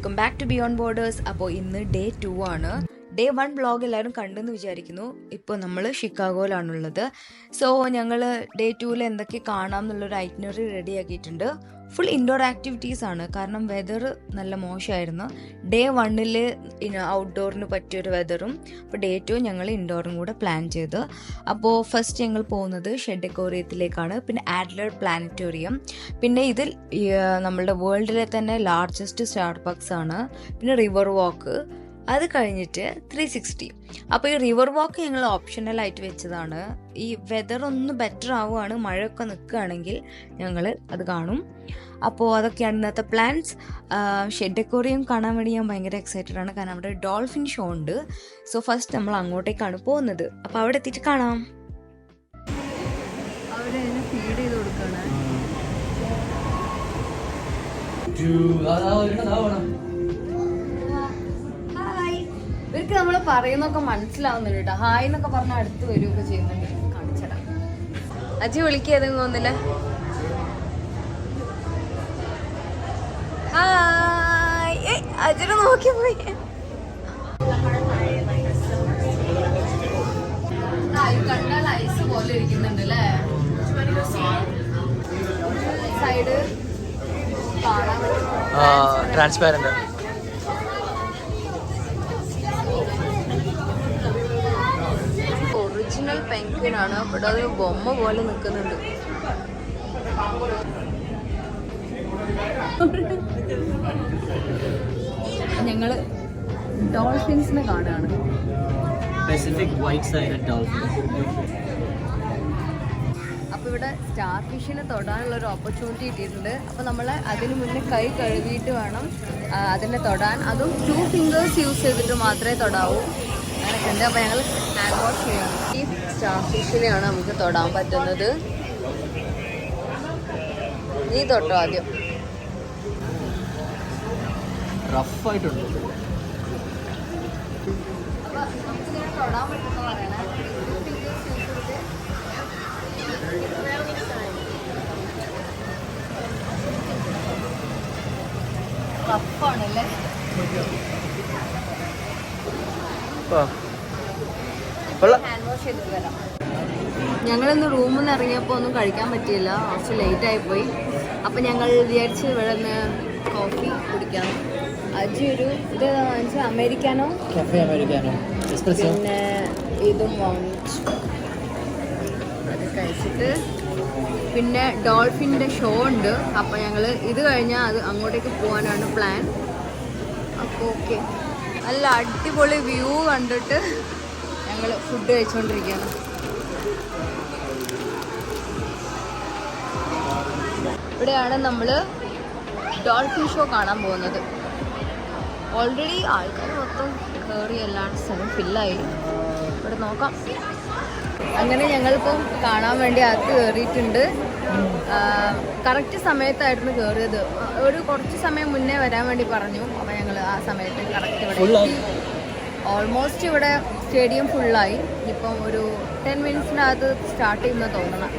Welcome back to beyond borders. അപ്പോൾ ഇന്ന് day 2 ആണ്. ഡേ 1 വ്ളോഗ് എല്ലാവരും കണ്ടെന്ന് വിചാരിക്കുന്നു. ഇപ്പോൾ നമ്മൾ ഷിക്കാഗോയിലാണുള്ളത്. സോ ഞങ്ങൾ ഡേ 2 എന്തൊക്കെ കാണാം എന്നുള്ളൊരു ഐറ്റിനറി റെഡി ആക്കിയിട്ടുണ്ട്. ഫുൾ ഇൻഡോർ ആക്ടിവിറ്റീസ് ആണ്, കാരണം വെതർ നല്ല മോശമായിരുന്നു. ഡേ 1 ഔട്ട്ഡോറിന് പറ്റിയൊരു വെതറും, അപ്പോൾ ഡേ 2 ഞങ്ങൾ ഇൻഡോറും കൂടെ പ്ലാൻ ചെയ്ത്. അപ്പോൾ ഫസ്റ്റ് ഞങ്ങൾ പോകുന്നത് ഷെഡ് അക്വേറിയത്തിലേക്കാണ്, പിന്നെ ആഡ്ലർ പ്ലാനറ്റോറിയം, പിന്നെ ഇതിൽ നമ്മളുടെ വേൾഡിലെ തന്നെ ലാർജസ്റ്റ് സ്റ്റാർബക്സ് ആണ്, പിന്നെ റിവർ വാക്ക്, അത് കഴിഞ്ഞിട്ട് 360. അപ്പോൾ ഈ റിവർ വാക്ക് ഞങ്ങൾ ഓപ്ഷണലായിട്ട് വെച്ചതാണ്. ഈ വെതർ ഒന്ന് ബെറ്റർ ആവുകയാണ്, മഴയൊക്കെ നിൽക്കുകയാണെങ്കിൽ ഞങ്ങൾ അത് കാണും. അപ്പോൾ അതൊക്കെയാണ് ഇന്നത്തെ പ്ലാൻസ്. ഷെഡ് അക്വേറിയം കാണാൻ വേണ്ടി ഞാൻ ഭയങ്കര എക്സൈറ്റഡ് ആണ്, കാരണം അവിടെ ഡോൾഫിൻ ഷോ ഉണ്ട്. സോ ഫസ്റ്റ് നമ്മൾ അങ്ങോട്ടേക്കാണ് പോകുന്നത്. അപ്പോൾ അവിടെ എത്തിയിട്ട് കാണാം. അവിടെ ഫീഡ് ചെയ്ത് കൊടുക്കുകയാണ്. ഇവർക്ക് നമ്മൾ പറയുന്നൊക്കെ മനസ്സിലാവുന്നുണ്ട് കേട്ടോ. ഹായ് എന്നൊക്കെ പറഞ്ഞാൽ അടുത്ത് വരികയൊക്കെ ചെയ്യുന്നുണ്ട്. കാണിച്ചടാ അജി വിളിക്കാതെന്ന് തോന്നില്ല. ഹായ് അജിനെ നോക്കി പോയി. കണ്ടാൽ ഐസ് പോലെ ഇരിക്കുന്നുണ്ട് അല്ലേ? സൈഡ് കാണാൻ ട്രാൻസ്പാരന്റ്. ഒറിജിനൽ പെൻഗ്വിൻ ആണ്, ഇവിടെ അത് ബൊമ്മ പോലെ നിൽക്കുന്നുണ്ട്. ഞങ്ങള് ഡോൾഫിൻസിനെ കാണുകയാണ്. Pacific white sided dolphin. അപ്പോൾ ഇവിടെ സ്റ്റാർ ഫിഷിനെ തൊടാനുള്ള ഒരു ഓപ്പർച്യൂണിറ്റി കിട്ടിയിട്ടുണ്ട്. അപ്പോൾ നമ്മൾ അതിന് മുന്നേ കൈ കഴുകിയിട്ട് വേണം അതിനെ തൊടാൻ. അതും 2 ഫിംഗേഴ്സ് യൂസ് ചെയ്തിട്ട് മാത്രമേ തൊടാവൂ. അങ്ങനെയൊക്കെ ഉണ്ട്. അപ്പോൾ ഞങ്ങൾ ഹാൻഡ് വാഷ് ചെയ്യണം. ഈ സ്റ്റാർ ഫിഷിനെയാണ് നമുക്ക് തൊടാൻ പറ്റുന്നത്. നീ തൊട്ടോ ആദ്യം. റഫായിട്ടുണ്ട്. അപ്പോൾ നമുക്കിങ്ങനെ തൊടാൻ പറ്റുമെന്ന് പറയണേ. 2 ഫിംഗേഴ്സ് യൂസ് ചെയ്തിട്ട് റഫാണല്ലേ. ഹാൻഡ് വാഷ് ചെയ്തിട്ട് വരാം. ഞങ്ങളിന്ന് റൂമിൽ നിന്ന് ഇറങ്ങിയപ്പോൾ ഒന്നും കഴിക്കാൻ പറ്റിയില്ല, കുറച്ച് ലേറ്റായിപ്പോയി. അപ്പം ഞങ്ങൾ വിചാരിച്ച് ഇവിടെ നിന്ന് കോഫി കുടിക്കാം. അജി ഒരു ഇത് വാങ്ങിച്ചാൽ അമേരിക്കാനോ, പിന്നെ ഇതും വാങ്ങിച്ചു. അത് കഴിച്ചിട്ട് പിന്നെ ഡോൾഫിൻ്റെ ഷോ ഉണ്ട്. അപ്പോൾ ഞങ്ങൾ ഇത് കഴിഞ്ഞാൽ അത് അങ്ങോട്ടേക്ക് പോകാനാണ് പ്ലാൻ. അപ്പോൾ ഓക്കെ, നല്ല അടിപൊളി വ്യൂ കണ്ടിട്ട് ഞങ്ങൾ ഫുഡ് കഴിച്ചുകൊണ്ടിരിക്കുകയാണ്. ഇവിടെയാണ് നമ്മൾ ഡോൾഫിൻ ഷോ കാണാൻ പോകുന്നത്. ഓൾറെഡി ആൾക്കാർ മൊത്തം കയറി, എല്ലാ സ്ഥലവും ഫില്ലായി. ഇവിടെ നോക്കാം. അങ്ങനെ ഞങ്ങളിപ്പം കാണാൻ വേണ്ടി അകത്ത് കയറിയിട്ടുണ്ട്. കറക്റ്റ് സമയത്തായിരുന്നു കയറിയത്. ഒരു കുറച്ച് സമയം മുന്നേ വരാൻ വേണ്ടി പറഞ്ഞു. അപ്പോൾ ഞങ്ങൾ ആ സമയത്ത് കറക്റ്റ് ഇവിടെ ഓൾമോസ്റ്റ് ഇവിടെ സ്റ്റേഡിയം ഫുള്ളായി. ഇപ്പം ഒരു 10 മിനിറ്റ്സിനകത്ത് സ്റ്റാർട്ട് ചെയ്യുന്ന തോന്നണം.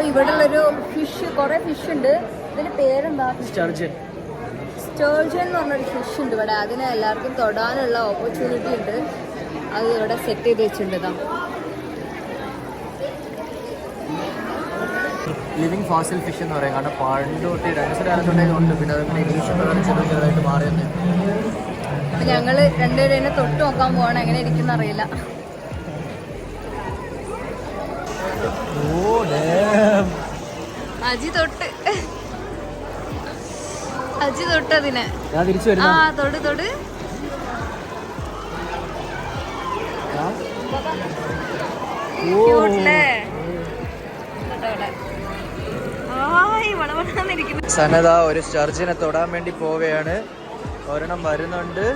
ഇവിടെ ഉള്ളൊരു ഫിഷ്, കുറെ ഫിഷ് ഉണ്ട്. ഇതിന്റെ പേരെന്താ? സ്റ്റാർജൻ. സ്റ്റേർജൻ എന്ന് പറഞ്ഞൊരു ഫിഷ് ഉണ്ട് ഇവിടെ. അതിനെ എല്ലാവർക്കും തൊടാനുള്ള ഓപ്പർച്യൂണിറ്റി ഉണ്ട്. അത് ഇവിടെ സെറ്റ് ചെയ്ത് വെച്ചിട്ടുണ്ട്. ലിവിങ് ഫോസിൽ ഫിഷ് എന്ന് പറയും. കാരണം പണ്ട് തൊട്ട് ഡൈനോസർ കാലത്തുണ്ടായതുകൊണ്ട് പിന്നെ അതങ്ങനെ ഇംഗ്ലീഷ് ചെറുതായിട്ട് മാറി തന്നെ. അപ്പം ഞങ്ങൾ രണ്ടുപേരും തൊട്ട് നോക്കാൻ പോവാണ്. എങ്ങനെ ഇരിക്കുന്ന അറിയില്ല. അജി തൊട്ട് അതിനെ ആ തൊട് സനത ഒരു സ്റ്റർജിനെ തൊടാൻ വേണ്ടി പോവുകയാണ്. ഒരെണ്ണം വരുന്നുണ്ട്.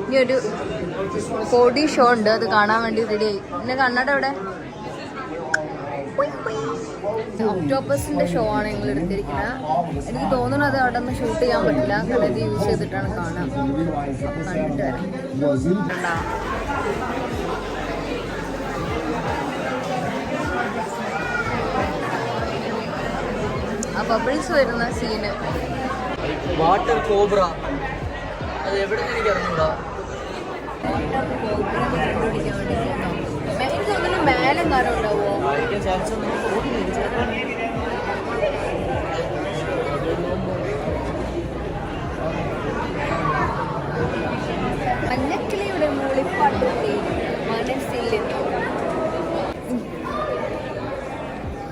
ഇനി ഒരു കോടി ഷോ ഉണ്ട്. അത് കാണാൻ വേണ്ടി റെഡിയായി. പിന്നെ കണ്ണട അവിടെ ഒക്ടോപ്പസിന്റെ ഷോ ആണ് ഞങ്ങൾ എടുത്തിരിക്കുന്നത്. എനിക്ക് തോന്നുന്നു അത് അവിടെ നിന്ന് ഷൂട്ട് ചെയ്യാൻ പറ്റില്ല. കടൽ യൂസ് ചെയ്തിട്ടാണ് കാണാൻ. കണ്ടിട്ട് വരാം. ആ ബബിൾസ് വരുന്ന സീന്. വാട്ടർ കോബ്ര അത് എവിടെ എനിക്ക് അറിഞ്ഞൂടാ. എനിക്ക് തോന്നുന്നു മേലെ കാര്യം ഉണ്ടാവുമോ? മഞ്ഞക്കിളിയുടെ മൂളിപ്പാട്ട് മനസ്സിൽ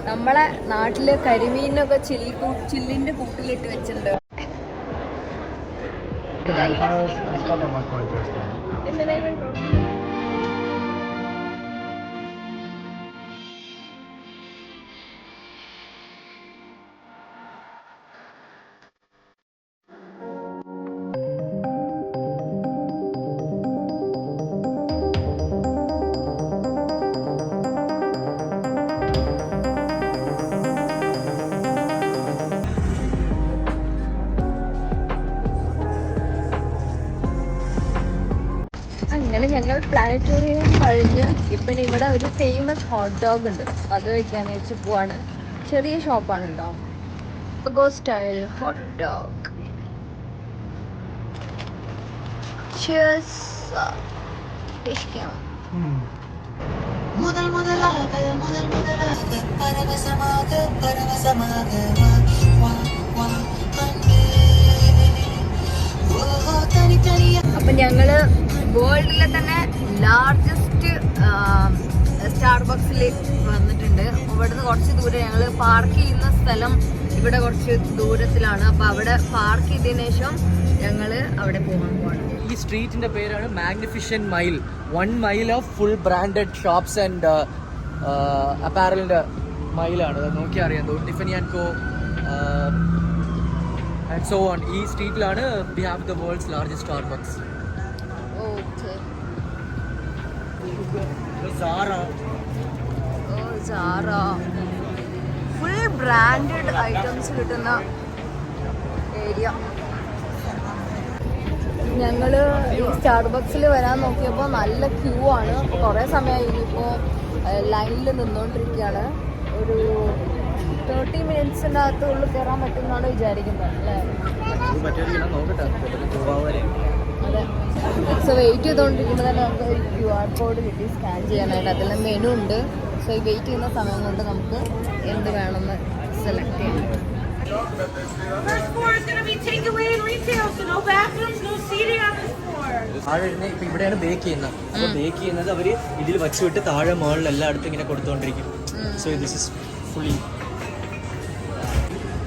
നമ്മളെ നാട്ടില് കരിമീനൊക്കെ ചില്ലിന്റെ കൂട്ടിലിട്ട് വെച്ചിട്ടുണ്ട്. അങ്ങനെ ഞങ്ങൾ പ്ലാനറ്റോറിയം കഴിഞ്ഞ് ഇപ്പം ഇവിടെ ഒരു ഫേമസ് ഹോട്ട് ഡോഗ് ഉണ്ട്. അത് കഴിക്കാൻ വെച്ച് പോവാണ്. ചെറിയ ഷോപ്പാണ് കേട്ടോ. Go style hot dog. അപ്പൊ ഞങ്ങള് വേൾഡിലെ തന്നെ ലാർജസ്റ്റ് സ്റ്റാർബക്സിൽ വന്നിട്ടുണ്ട്. ഇവിടുന്ന് കുറച്ച് ദൂരം ഞങ്ങൾ പാർക്ക് ചെയ്യുന്ന സ്ഥലം ഇവിടെ കുറച്ച് ദൂരത്തിലാണ്. അപ്പൊ അവിടെ പാർക്ക് ചെയ്തതിനു ശേഷം ഞങ്ങള് അവിടെ പോകാൻ പോവാണ്. ഈ സ്ട്രീറ്റിന്റെ പേരാണ് magnificent mile. 1 mile of full branded shops and അപ്പാരലിന്റെ മൈലാണ്. നോക്കിയാൽ അറിയാം. Tiffany and co and so on. ഈ സ്ട്രീറ്റിലാണ് we have the world's largest Starbucks. Full branded items കിട്ടുന്ന ഏരിയ. ഞങ്ങള് ഈ സ്റ്റാർബക്സിൽ വരാൻ നോക്കിയപ്പോൾ നല്ല ക്യൂ ആണ്. കുറേ സമയമായി. ഇനിയിപ്പോൾ ലൈനിൽ നിന്നുകൊണ്ടിരിക്കുകയാണ്. ഒരു 30 മിനിറ്റ്സിൻ്റെ അകത്ത് ഉള്ളിൽ കയറാൻ പറ്റുമെന്നാണ് വിചാരിക്കുന്നത് അല്ലേ? അതെ. സോ വെയിറ്റ് ചെയ്തുകൊണ്ടിരിക്കുമ്പോൾ തന്നെ നമുക്ക് ഒരു QR കോഡ് കിട്ടി സ്കാൻ ചെയ്യാനായിട്ട്. അതിൽ മെനു ഉണ്ട്. സോ ഈ വെയിറ്റ് ചെയ്യുന്ന സമയം കൊണ്ട് നമുക്ക് എന്ത് വേണമെന്ന് സെലക്ട് ചെയ്യാം. ഇപ്പൊ ഇവിടെയാണ് ബേക്ക് ചെയ്യുന്നത്. അപ്പൊ ബേക്ക് ചെയ്യുന്നത് അവര് ഇതിൽ വച്ചുവിട്ട് താഴെ മുകളിൽ എല്ലായിടത്തും ഇങ്ങനെ കൊടുത്തോണ്ടിരിക്കും. So this is fully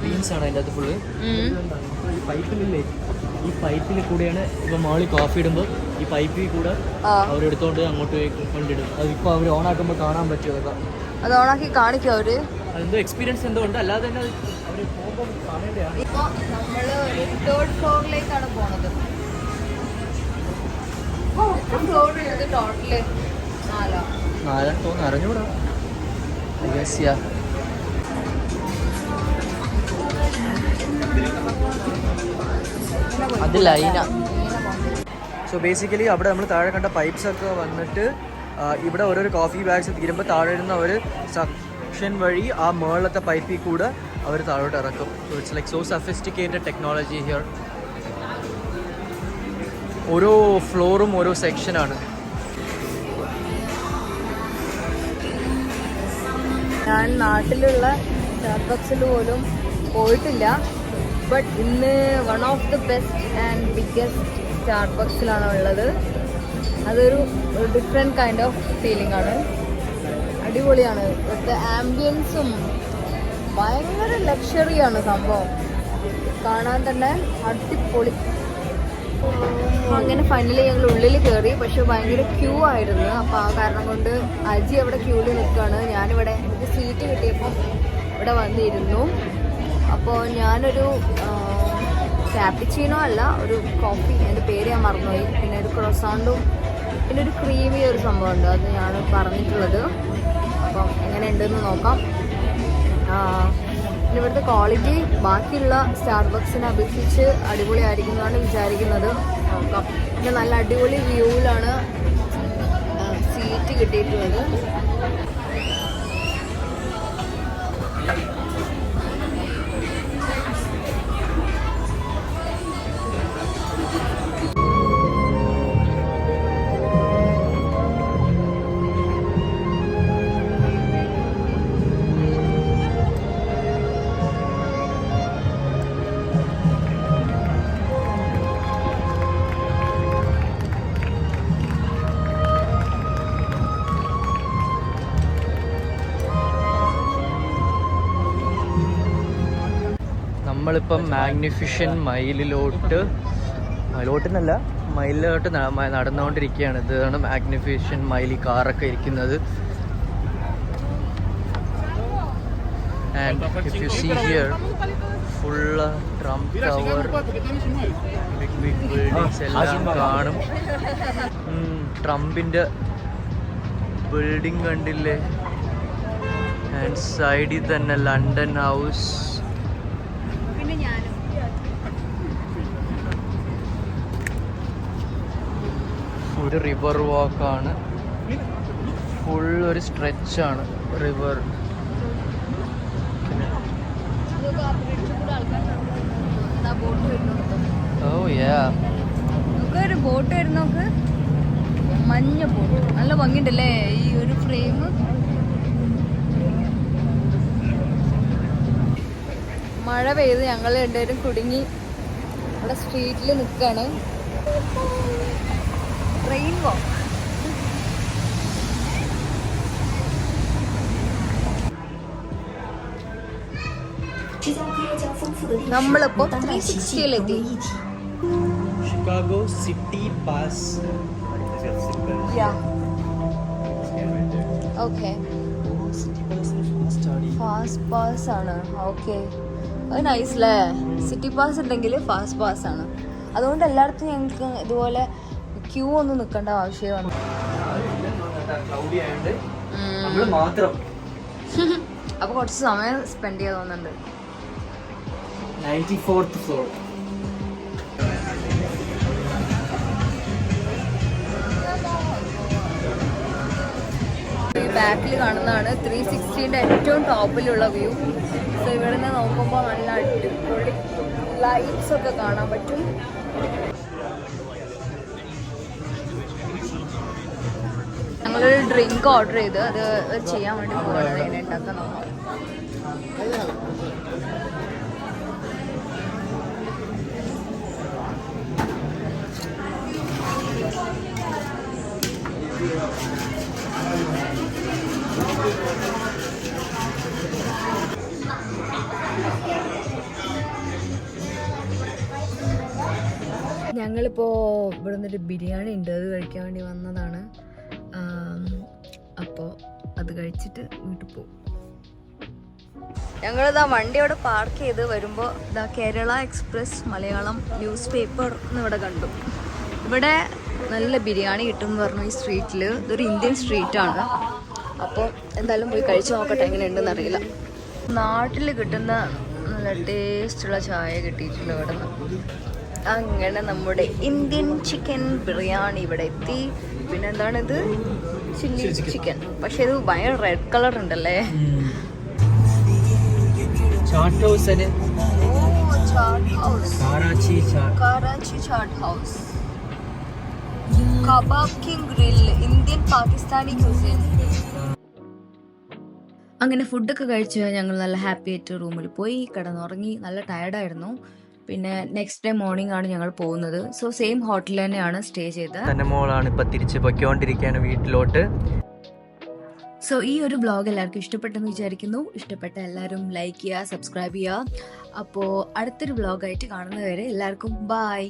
beans ആണ് അതിൻ്റെ അകത്ത് ഫുള്ള്. ഈ പൈപ്പിലില്ലേ, ഈ പൈപ്പിൽ കൂടെയാണ് ഇപ്പൊ മോളിൽ കോഫി ഇടുമ്പോൾ ഈ പൈപ്പിൽ കൂടെ അവരെടുത്തോണ്ട് അങ്ങോട്ട് കൊണ്ടിടും. അത് ഇപ്പൊ അവർ ഓൺ ആക്കുമ്പോൾ കാണാൻ പറ്റും. അതൊക്കെ അത് ഓണാക്കി കാണിക്കും അവര്. അതെന്തോ എക്സ്പീരിയൻസ് എന്തോ ഉണ്ട്, അല്ലാതെ തന്നെ അവർ പോകുമ്പോൾ കാണേണ്ടതാണ്. ഇപ്പൊ നമ്മള് ഒരു 3rd ഫ്ലോറിലേക്കാണ് പോണത്. ഫ്ലോർ ഉള്ളത് ടോട്ടല് 4. തോന്നുന്നു, അറിഞ്ഞൂടാ. അത് ലൈന. സോ ബേസിക്കലി അവിടെ നമ്മൾ താഴെ കണ്ട പൈപ്സ് ഒക്കെ വന്നിട്ട് ഇവിടെ ഓരോരോ കോഫി ബാഗ്സ് തീരുമ്പോൾ താഴെ ഇരുന്ന് അവർ സക്ഷൻ വഴി ആ മേളത്തെ പൈപ്പിൽ കൂടെ അവർ താഴോട്ട് ഇറക്കും. So it's like so sophisticated technology here. ഓരോ ഫ്ലോറും ഓരോ സെക്ഷനാണ്. ഞാൻ നാട്ടിലുള്ള സ്റ്റാർബക്സിൽ പോലും പോയിട്ടില്ല. ബട്ട് ഇന്ന് one of the best and biggest സ്റ്റാർബക്സിലാണ് ഉള്ളത്. അതൊരു ഡിഫറെൻറ്റ് കൈൻഡ് ഓഫ് ഫീലിംഗ് ആണ്. അടിപൊളിയാണ്. ഇവിടുത്തെ ആംബിയൻസും ഭയങ്കര ലക്ഷറിയാണ് സംഭവം. കാണാൻ തന്നെ അടിപൊളി. അങ്ങനെ ഫൈനലി ഞങ്ങൾ ഉള്ളിൽ കയറി. പക്ഷെ ഭയങ്കര ക്യൂ ആയിരുന്നു. അപ്പോൾ ആ കാരണം കൊണ്ട് അജി അവിടെ ക്യൂവിൽ നിൽക്കുകയാണ്. ഞാനിവിടെ എനിക്ക് സീറ്റ് കിട്ടിയപ്പം ഇവിടെ വന്നിരുന്നു. അപ്പോൾ ഞാനൊരു ക്യാപ്പിച്ചീനോ അല്ല, ഒരു കോഫി, എൻ്റെ പേര് ഞാൻ മറന്നുപോയി. പിന്നെ ഒരു ക്രോസാണ്ടും പിന്നെ ഒരു ക്രീമി ഒരു സംഭവമുണ്ട്, അത് ഞാൻ പറഞ്ഞിട്ടുള്ളത്. അപ്പം എങ്ങനെയുണ്ടെന്ന് നോക്കാം. പിന്നെ ഇവിടുത്തെ ക്വാളിറ്റി ബാക്കിയുള്ള സ്റ്റാർബക്സിനെ അപേക്ഷിച്ച് അടിപൊളിയായിരിക്കും എന്നാണ് വിചാരിക്കുന്നത്. നോക്കാം. പിന്നെ നല്ല അടിപൊളി വ്യൂവിലാണ് സീറ്റ് കിട്ടിയിട്ടുള്ളത്. നമ്മളിപ്പം മാഗ്നിഫിഷൻ മൈലിലോട്ടെന്നല്ല മൈലിലോട്ട് നടന്നുകൊണ്ടിരിക്കുകയാണ്. ഇതാണ് മാഗ്നിഫിഷൻ മൈൽ, ഈ കാറൊക്കെ ഇരിക്കുന്നത്. And if you see here full Trump tower, big buildings എല്ലാം കാണും. ട്രംപിൻ്റെ ബിൽഡിംഗ് കണ്ടില്ലേ? ആൻഡ് സൈഡിൽ തന്നെ ലണ്ടൻ ഹൗസ്. ഒരു റിവർ വാക്കാണ്, ഫുൾ ഒരു സ്ട്രെച്ചാണ് റിവർ. ഓ യാ, ഒരു ബോട്ട് വരുന്നോക്ക്, മഞ്ഞ ബോട്ട്, നല്ല ഭംഗിയുണ്ടല്ലേ ഈ ഒരു ഫ്രെയിം. മഴ പെയ്ത് ഞങ്ങൾ രണ്ടുപേരും കുടുങ്ങി ഇവിടെ സ്ട്രീറ്റിൽ നിൽക്കുകയാണ്. റെയിൻബോ. നമ്മളിപ്പോ 360-ലെത്തി. Chicago city pass. Okay, fast pass ആണ്. ഓക്കെ, അത് നൈസ് അല്ലേ? സിറ്റി പാസ് ഉണ്ടെങ്കിൽ ഫാസ്റ്റ് പാസ് ആണ്. അതുകൊണ്ട് എല്ലായിടത്തും ഞങ്ങൾക്ക് ഇതുപോലെ ക്യൂ ഒന്നും നിൽക്കേണ്ട ആവശ്യമാണ്. അപ്പൊ കുറച്ച് സമയം സ്പെൻഡ് ചെയ്യാൻ തോന്നുന്നുണ്ട്. 94th floor. ബാക്കിൽ കാണുന്നതാണ് 360-ന്റെ ഏറ്റവും ടോപ്പിലുള്ള വ്യൂ. സോ ഇവിടെ നിന്ന് നോക്കുമ്പോൾ നല്ല അടിപൊളി ലൈറ്റ്സ് ഒക്കെ കാണാൻ പറ്റും. ഞങ്ങളൊരു ഡ്രിങ്ക് ഓർഡർ ചെയ്ത് അത് ചെയ്യാൻ വേണ്ടി പോകുന്നത്. എങ്ങനെ ഉണ്ടാക്കാൻ നോക്കാം. ഞങ്ങളിപ്പോൾ ഇവിടെ നിന്നൊരു ബിരിയാണി ഉണ്ട്, അത് കഴിക്കാൻ വേണ്ടി വന്നതാണ്. അപ്പോൾ അത് കഴിച്ചിട്ട് വീട്ടിൽ പോകും. ഞങ്ങളിതാ വണ്ടി അവിടെ പാർക്ക് ചെയ്ത് വരുമ്പോൾ ഇതാ Kerala express Malayalam news paper എന്നിവിടെ കണ്ടു. ഇവിടെ നല്ല ബിരിയാണി കിട്ടും എന്ന് പറഞ്ഞു ഈ സ്ട്രീറ്റിൽ. ഇതൊരു ഇന്ത്യൻ സ്ട്രീറ്റാണ്. അപ്പോൾ എന്തായാലും പോയി കഴിച്ചു നോക്കട്ടെ എങ്ങനെയുണ്ടെന്ന് അറിയില്ല. നാട്ടിൽ കിട്ടുന്ന നല്ല ടേസ്റ്റുള്ള ചായ കിട്ടിയിട്ടില്ല ഇവിടെ നിന്ന്. അങ്ങനെ നമ്മുടെ ഇന്ത്യൻ ചിക്കൻ ബിരിയാണി ഇവിടെ എത്തി. പിന്നെ എന്താണിത്? Chilli chicken. പക്ഷെ ഇത് ഭയങ്കര റെഡ് കളർ ഉണ്ടല്ലേ. Chaat house Karachi chaat house. Kebab king grill, Indian Pakistani cuisine. അങ്ങനെ ഫുഡൊക്കെ കഴിച്ച് ഞങ്ങൾ നല്ല ഹാപ്പി ആയിട്ട് റൂമിൽ പോയി കിടന്നുറങ്ങി. നല്ല ടയർഡായിരുന്നു. പിന്നെ നെക്സ്റ്റ് ഡേ മോർണിംഗ് ആണ് ഞങ്ങൾ പോകുന്നത്. സോ സെയിം ഹോട്ടലിൽ തന്നെയാണ് സ്റ്റേ ചെയ്തത്. തന്നെ മോളാണ് ഇപ്പൊ തിരിച്ച് പൊയ്ക്കൊണ്ടിരിക്കുകയാണ് വീട്ടിലോട്ട്. സോ ഈ ഒരു വ്ളോഗ് എല്ലാവർക്കും ഇഷ്ടപ്പെട്ടെന്ന് വിചാരിക്കുന്നു. ഇഷ്ടപ്പെട്ട എല്ലാവരും ലൈക്ക് ചെയ്യുക, സബ്സ്ക്രൈബ് ചെയ്യുക. അപ്പോൾ അടുത്തൊരു വ്ളോഗായിട്ട് കാണുന്നതുവരെ എല്ലാവർക്കും ബൈ.